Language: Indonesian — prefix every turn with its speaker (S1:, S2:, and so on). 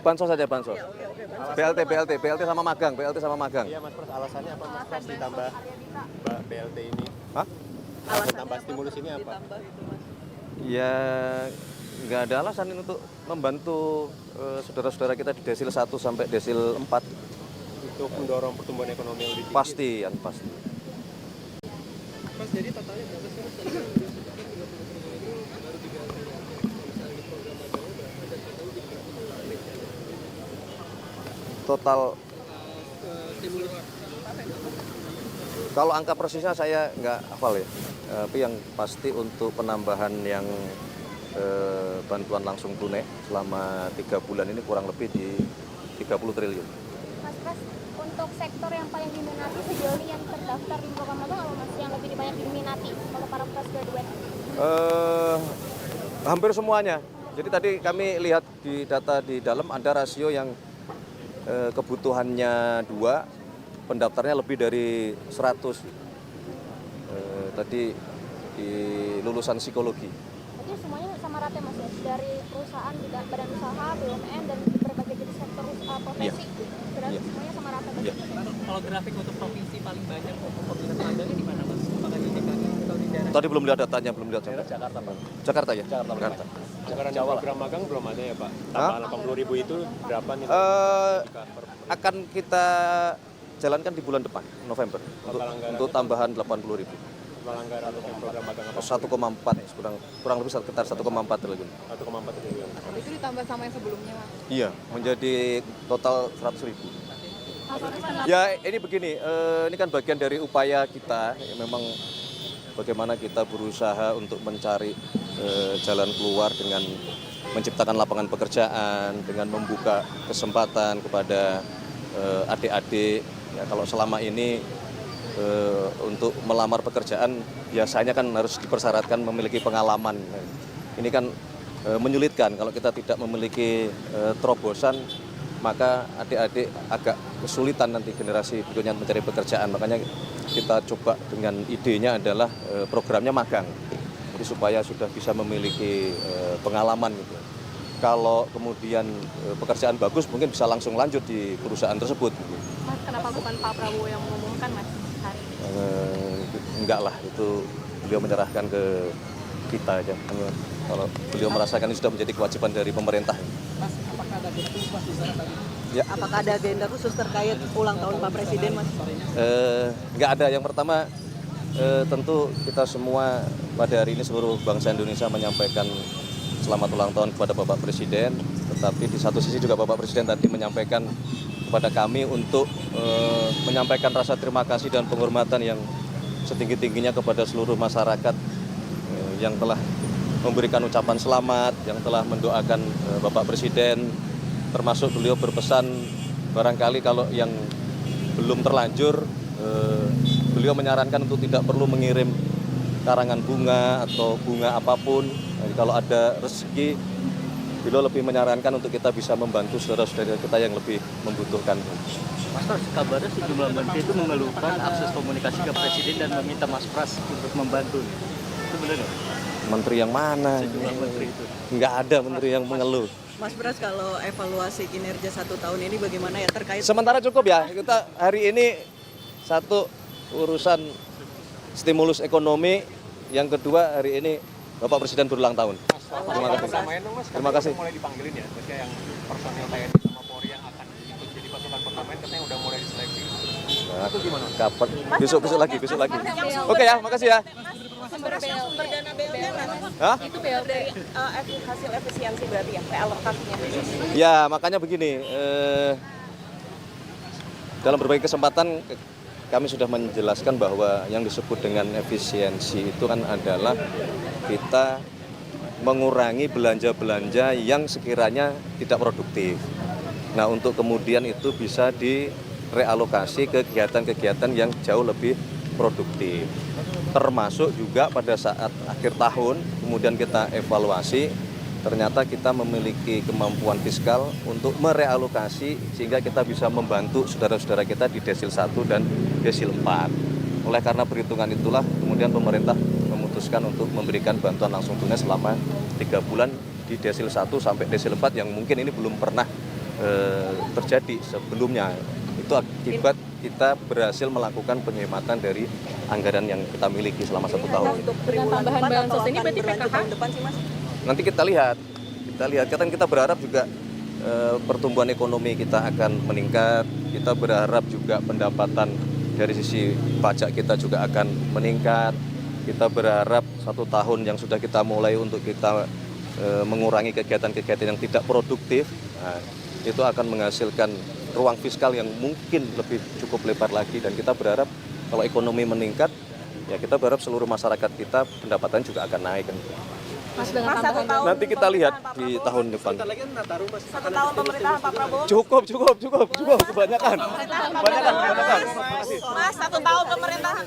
S1: Bansos saja, bansos.
S2: Ya, oke, oke.
S1: BLT sama magang, BLT sama magang.
S3: Iya Mas Pras, alasannya apa Mas Pras ditambah BLT ini?
S1: Hah?
S3: Alasan tambah stimulus ini apa?
S2: Ditambah itu, Mas.
S1: Ya nggak ada alasan untuk membantu saudara-saudara kita di desil 1 sampai desil 4.
S3: Untuk mendorong pertumbuhan ekonomi yang lebih tinggi.
S1: Pasti.
S2: Mas, jadi totalnya berapa sih, Mas? Tadi kan udah sebutkan 30 triliun itu baru 3 triliun. Kalau misalnya di program magang berapa dan total di
S1: Total
S2: stimulus.
S1: kalau angka persisnya saya nggak hafal ya. Tapi yang pasti untuk penambahan yang bantuan langsung tunai selama 3 bulan ini kurang lebih di 30 triliun.
S4: Mas Pras, untuk sektor yang paling diminati sejauh ini yang terdaftar di program magang apa Mas yang lebih banyak diminati oleh para fresh graduate?
S1: Hampir semuanya. Jadi tadi kami lihat di data di dalam ada rasio yang kebutuhannya 2, pendaftarnya lebih dari 100. Tadi di lulusan psikologi.
S4: Berarti semuanya sama rata Mas ya? Dari perusahaan, badan usaha, BUMN, dan berbagai jenis sektor profesi? Berarti semuanya sama rata berarti?
S2: Kalau grafik untuk provinsi paling banyak peminat magangnya di mana, Mas? Apakah di DKI atau di daerah?
S1: Tadi belum lihat datanya, belum lihat.
S3: Jakarta Pak.
S1: Jakarta ya?
S3: Jakarta. Anggaran program magang belum ada ya Pak? Tambahan 80.000 itu berapa nih?
S1: Akan kita jalankan di bulan depan, November, untuk tambahan 80.000.
S3: Total anggaran untuk program magang apa?
S1: 1,4 kurang lebih sekitar 1,4 triliun.
S3: 1,4 triliun.
S5: Itu ditambah sama yang sebelumnya, Mas.
S1: Iya, menjadi total 100.000.
S5: Mas,
S1: Ya ini begini, ini kan bagian dari upaya kita, memang bagaimana kita berusaha untuk mencari jalan keluar dengan menciptakan lapangan pekerjaan, dengan membuka kesempatan kepada adik-adik. Ya, kalau selama ini untuk melamar pekerjaan biasanya kan harus dipersyaratkan memiliki pengalaman. Ini kan menyulitkan kalau kita tidak memiliki terobosan, maka adik-adik agak kesulitan nanti generasi berikutnya mencari pekerjaan. Makanya kita coba dengan idenya adalah programnya magang, jadi supaya sudah bisa memiliki pengalaman gitu. Kalau kemudian pekerjaan bagus mungkin bisa langsung lanjut di perusahaan tersebut. Gitu.
S5: Mas, kenapa bukan Pak Prabowo yang mengumumkan, Mas, hari ini?
S1: Enggak lah, itu beliau menyerahkan ke kita aja. Kalau beliau merasakan ini sudah menjadi kewajiban dari pemerintah.
S2: Mas, apakah ada agenda khusus, Mas, di sana tadi?
S1: Ya.
S2: Apakah ada agenda khusus terkait ulang tahun Pak Presiden, Mas?
S1: Enggak ada. Yang pertama tentu kita semua pada hari ini seluruh bangsa Indonesia menyampaikan selamat ulang tahun kepada Bapak Presiden. Tetapi di satu sisi juga Bapak Presiden tadi menyampaikan kepada kami untuk menyampaikan rasa terima kasih dan penghormatan yang setinggi-tingginya kepada seluruh masyarakat yang telah memberikan ucapan selamat, yang telah mendoakan Bapak Presiden, termasuk beliau berpesan barangkali kalau yang belum terlanjur, beliau menyarankan untuk tidak perlu mengirim karangan bunga atau bunga apapun. Jadi kalau ada rezeki, beliau lebih menyarankan untuk kita bisa membantu saudara-saudara kita yang lebih membutuhkan.
S6: Mas Pras, kabarnya sejumlah menteri itu mengeluhkan akses komunikasi ke Presiden dan meminta Mas Pras untuk membantu. Itu benar nggak?
S1: Menteri yang mana?
S6: Sejumlah menteri itu.
S1: Nggak ada menteri yang mengeluh.
S2: Mas Pras, kalau evaluasi kinerja 1 tahun ini bagaimana ya terkait?
S1: Sementara cukup ya, kita hari ini satu urusan stimulus ekonomi, yang kedua hari ini Bapak Presiden berulang tahun. Terima kasih. Terima kasih.
S3: Mulai dipanggilin ya, maksudnya yang personil TNI sama Polri yang akan ikut jadi pasukan perdamaian katanya udah mulai diseleksi.
S1: Nah, itu gimana? Kapan? Besok lagi. Oke ya, makasih ya.
S5: Sumber
S2: dana BLT, Mas.
S1: Hah?
S5: Itu BLT.
S2: Hasil efisiensi berarti ya, realokasinya.
S1: Ya, makanya begini. Dalam berbagai kesempatan kami sudah menjelaskan bahwa yang disebut dengan efisiensi itu kan adalah kita mengurangi belanja-belanja yang sekiranya tidak produktif. Nah, untuk kemudian itu bisa direalokasi ke kegiatan-kegiatan yang jauh lebih produktif. Termasuk juga pada saat akhir tahun, kemudian kita evaluasi, ternyata kita memiliki kemampuan fiskal untuk merealokasi sehingga kita bisa membantu saudara-saudara kita di desil 1 dan desil 4. Oleh karena perhitungan itulah kemudian pemerintah memutuskan untuk memberikan bantuan langsung tunai selama 3 bulan di di desil 1 sampai desil 4 yang mungkin ini belum pernah terjadi sebelumnya. Itu akibat kita berhasil melakukan penyematan dari anggaran yang kita miliki selama 1 tahun.
S5: Dengan tambahan bansos ini berarti PKH?
S1: Nanti kita lihat, kan kita berharap juga pertumbuhan ekonomi kita akan meningkat. Kita berharap juga pendapatan dari sisi pajak kita juga akan meningkat. Kita berharap 1 tahun yang sudah kita mulai untuk kita mengurangi kegiatan-kegiatan yang tidak produktif, nah, itu akan menghasilkan ruang fiskal yang mungkin lebih cukup lebar lagi. Dan kita berharap kalau ekonomi meningkat, ya kita berharap seluruh masyarakat kita pendapatan juga akan naik.
S5: Mas, dengan tambahan
S1: Nanti kita lihat di tahun depan.
S2: Lagi kan Nataru Mas.
S7: 1 tahun pemerintahan Pak Prabowo.
S1: Cukup, kebanyakan.
S7: Mas, 1 tahun pemerintahan.